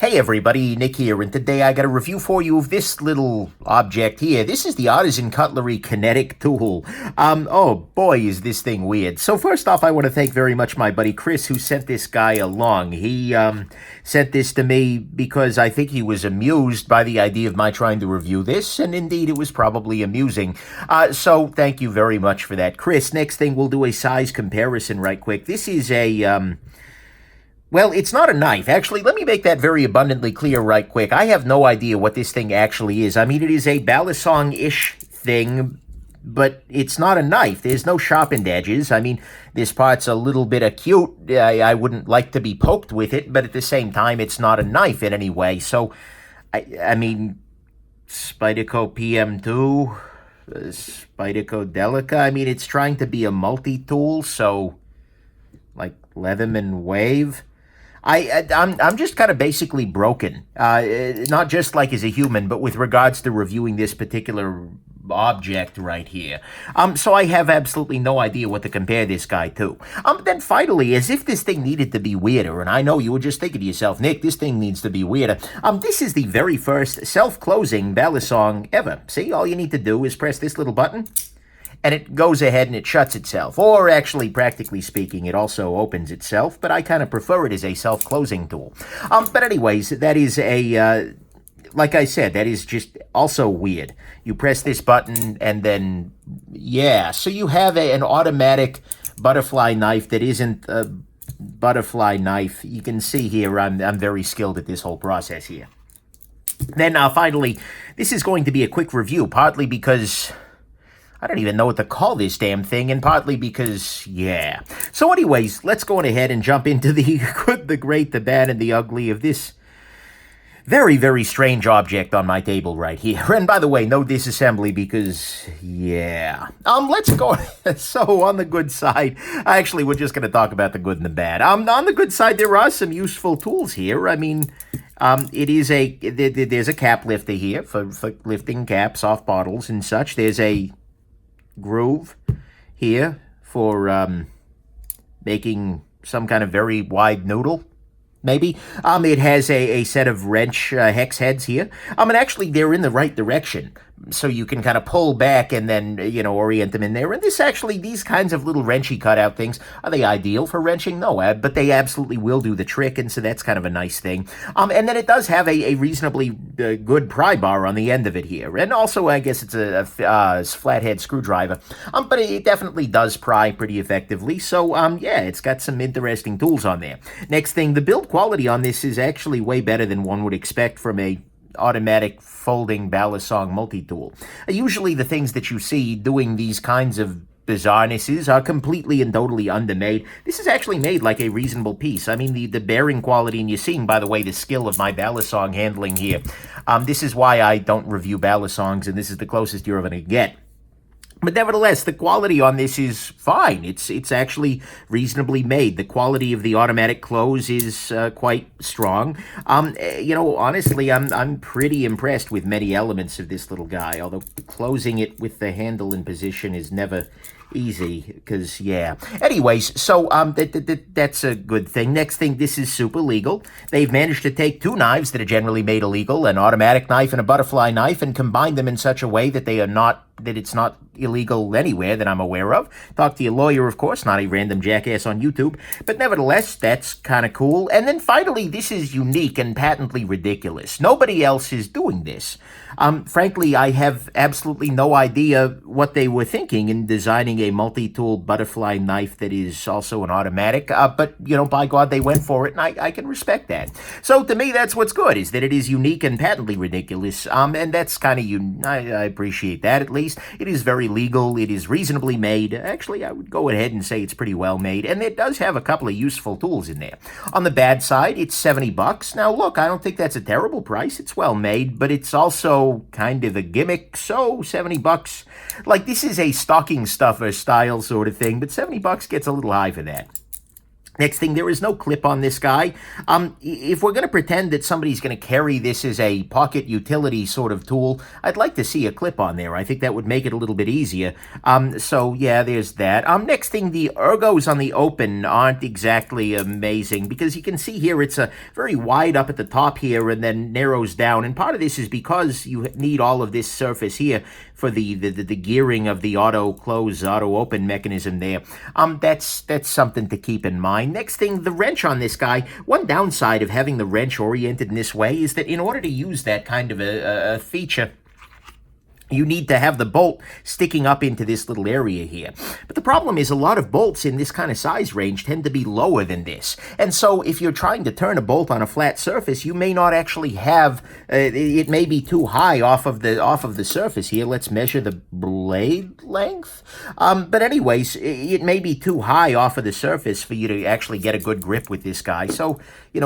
Hey everybody, Nick here, and today I got a review for you of this little object here. This is the Artisan Cutlery Kinetic tool. Oh boy, is this thing weird. So first off, I want to thank very much my buddy Chris who sent this guy along. He sent this to me because I think he was amused by the idea of my trying to review this, and indeed it was probably amusing. So thank you very much for that, Chris. Next thing, we'll do a size comparison right quick. This is a well, it's not a knife. Actually, let me make that very abundantly clear right quick. I have no idea what this thing actually is. I mean, it is a Balisong-ish thing, but it's not a knife. There's no sharpened edges. I mean, this part's a little bit acute. I wouldn't like to be poked with it, but at the same time, it's not a knife in any way. So, I mean, Spyderco PM2, Spyderco Delica. I mean, it's trying to be a multi-tool, so, like, Leatherman Wave. I'm just kind of basically broken, not just like as a human, but with regards to reviewing this particular object right here. So I have absolutely no idea what to compare this guy to. Then finally, as if this thing needed to be weirder, and I know you were just thinking to yourself, Nick, this thing needs to be weirder. This is the very first self-closing Balisong ever. See, all you need to do is press this little button, and it goes ahead and it shuts itself. Or actually, practically speaking, it also opens itself, but I kind of prefer it as a self-closing tool. But anyways, that is a, like I said, that is just also weird. You press this button and then, yeah. So you have an automatic butterfly knife that isn't a butterfly knife. You can see here, I'm very skilled at this whole process here. Then finally, this is going to be a quick review, partly because I don't even know what to call this damn thing, and partly because, yeah. So anyways, let's go on ahead and jump into the good, the great, the bad, and the ugly of this very, very strange object on my table right here. And by the way, no disassembly because, yeah. Let's go. So on the good side, actually, we're just going to talk about the good and the bad. On the good side, there are some useful tools here. I mean, there's a cap lifter here for lifting caps off bottles and such. There's a groove here for making some kind of very wide noodle, maybe. It has a set of wrench hex heads here. And actually, they're in the right direction. So you can kind of pull back and then, you know, orient them in there. And this actually, these kinds of little wrenchy cutout things, are they ideal for wrenching? No, but they absolutely will do the trick. And so that's kind of a nice thing. And then it does have a reasonably good pry bar on the end of it here. And also, I guess it's a flathead screwdriver. But it definitely does pry pretty effectively. So, yeah, it's got some interesting tools on there. Next thing, the build quality on this is actually way better than one would expect from a automatic folding Balisong multi-tool. Usually the things that you see doing these kinds of bizarrenesses are completely and totally undermade. This is actually made like a reasonable piece. I mean, the bearing quality, and you're seeing, by the way, the skill of my Balisong handling here. This is why I don't review Balisongs, and this is the closest you're ever going to get. But nevertheless, the quality on this is fine. It's actually reasonably made. The quality of the automatic close is quite strong. You know, honestly, I'm pretty impressed with many elements of this little guy, although closing it with the handle in position is never easy, because, yeah. Anyways, so that's a good thing. Next thing, this is super legal. They've managed to take two knives that are generally made illegal, an automatic knife and a butterfly knife, and combine them in such a way that it's not illegal anywhere that I'm aware of. Talk to your lawyer, of course, not a random jackass on YouTube. But nevertheless, that's kind of cool. And then finally, this is unique and patently ridiculous. Nobody else is doing this. Frankly, I have absolutely no idea what they were thinking in designing a multi-tool butterfly knife that is also an automatic. But, you know, by God, they went for it, and I can respect that. So to me, that's what's good, is that it is unique and patently ridiculous. And that's kind of, I appreciate that, at least. It is very legal. It is reasonably made. Actually, I would go ahead and say it's pretty well made. And it does have a couple of useful tools in there. On the bad side, it's $70. Now, look, I don't think that's a terrible price. It's well made, but it's also kind of a gimmick. So $70, like, this is a stocking stuffer style sort of thing, but $70 gets a little high for that. Next thing, there is no clip on this guy. If we're going to pretend that somebody's going to carry this as a pocket utility sort of tool, I'd like to see a clip on there. I think that would make it a little bit easier. So yeah, there's that. Next thing, the ergos on the open aren't exactly amazing because you can see here it's a very wide up at the top here and then narrows down. And part of this is because you need all of this surface here for the gearing of the auto close, auto open mechanism there. That's something to keep in mind. Next thing, the wrench on this guy. One downside of having the wrench oriented in this way is that in order to use that kind of a feature, you need to have the bolt sticking up into this little area here. But the problem is a lot of bolts in this kind of size range tend to be lower than this. And so if you're trying to turn a bolt on a flat surface, you may not actually have, it may be too high off of the surface here. Let's measure the blade length. But anyways, it may be too high off of the surface for you to actually get a good grip with this guy. So,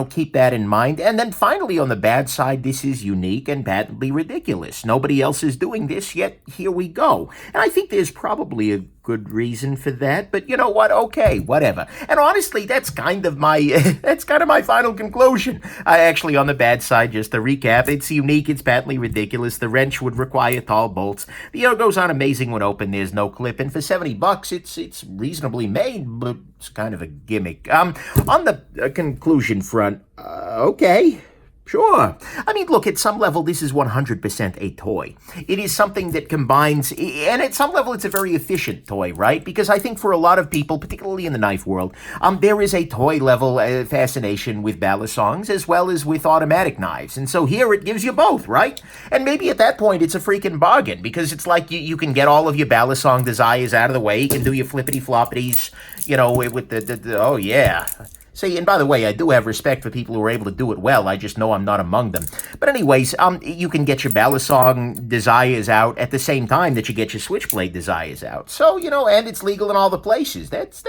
keep that in mind. And then finally, on the bad side, this is unique and patently ridiculous. Nobody else is doing this, yet here we go. And I think there's probably a good reason for that, but you know what? Okay, whatever. And honestly, that's kind of my final conclusion. Actually, on the bad side, just to recap, it's unique, it's patently ridiculous. The wrench would require tall bolts. The ergos aren't amazing when open. There's no clip, and for $70, it's reasonably made, but it's kind of a gimmick. On the conclusion front, okay. Sure. I mean, look, at some level, this is 100% a toy. It is something that combines, and at some level, it's a very efficient toy, right? Because I think for a lot of people, particularly in the knife world, there is a toy-level fascination with balisongs as well as with automatic knives. And so here it gives you both, right? And maybe at that point, it's a freaking bargain because it's like you can get all of your balisong desires out of the way. You can do your flippity-floppities, with the oh, yeah. See, and by the way, I do have respect for people who are able to do it well. I just know I'm not among them. But anyways, you can get your balisong desires out at the same time that you get your switchblade desires out. So, and it's legal in all the places. That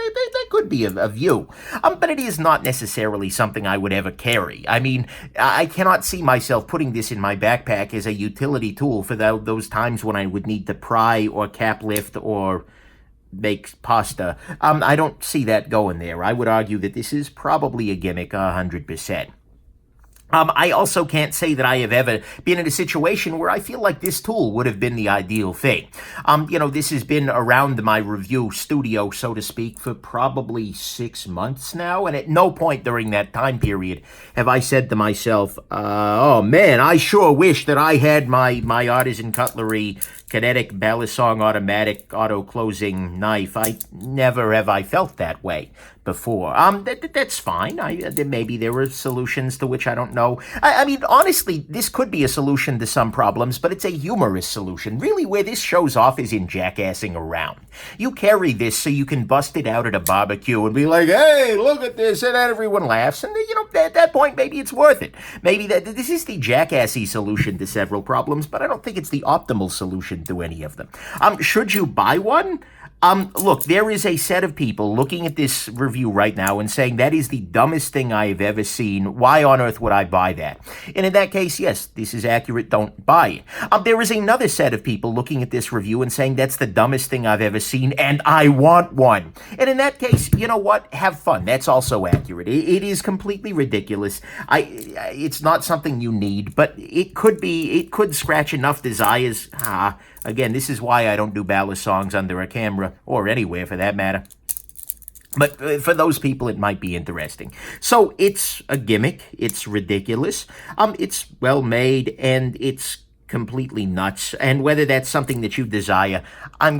could be a view. But it is not necessarily something I would ever carry. I mean, I cannot see myself putting this in my backpack as a utility tool for those times when I would need to pry or cap lift or make pasta. I don't see that going there. I would argue that this is probably a gimmick 100%. I also can't say that I have ever been in a situation where I feel like this tool would have been the ideal thing. This has been around my review studio, so to speak, for probably 6 months now, and at no point during that time period have I said to myself, oh man, I sure wish that I had my Artisan Cutlery Kinetic Balisong automatic auto-closing knife. Never have I felt that way before. That's fine. Maybe there were solutions to which I don't know. I mean, honestly, this could be a solution to some problems, but it's a humorous solution. Really, where this shows off is in jackassing around. You carry this so you can bust it out at a barbecue and be like, hey, look at this, and everyone laughs. And, at that point, maybe it's worth it. Maybe this is the jackassy solution to several problems, but I don't think it's the optimal solution to any of them. Should you buy one? Look, there is a set of people looking at this review right now and saying that is the dumbest thing I have ever seen. Why on earth would I buy that? And in that case, yes, this is accurate. Don't buy it. There is another set of people looking at this review and saying that's the dumbest thing I've ever seen and I want one. And in that case, you know what? Have fun. That's also accurate. It is completely ridiculous. It's not something you need, but it could scratch enough desires. Again, this is why I don't do balisongs under a camera, or anywhere for that matter. But for those people, it might be interesting. So it's a gimmick. It's ridiculous. It's well made, and it's completely nuts. And whether that's something that you desire, I'm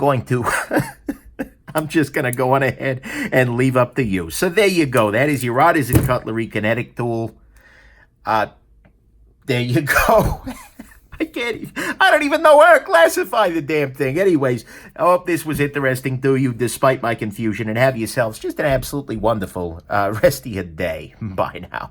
just going to go on ahead and leave up to you. So there you go. That is your Artisan Cutlery Kinetic tool. There you go. I don't even know where to classify the damn thing. Anyways, I hope this was interesting to you despite my confusion, and have yourselves just an absolutely wonderful rest of your day. Bye now.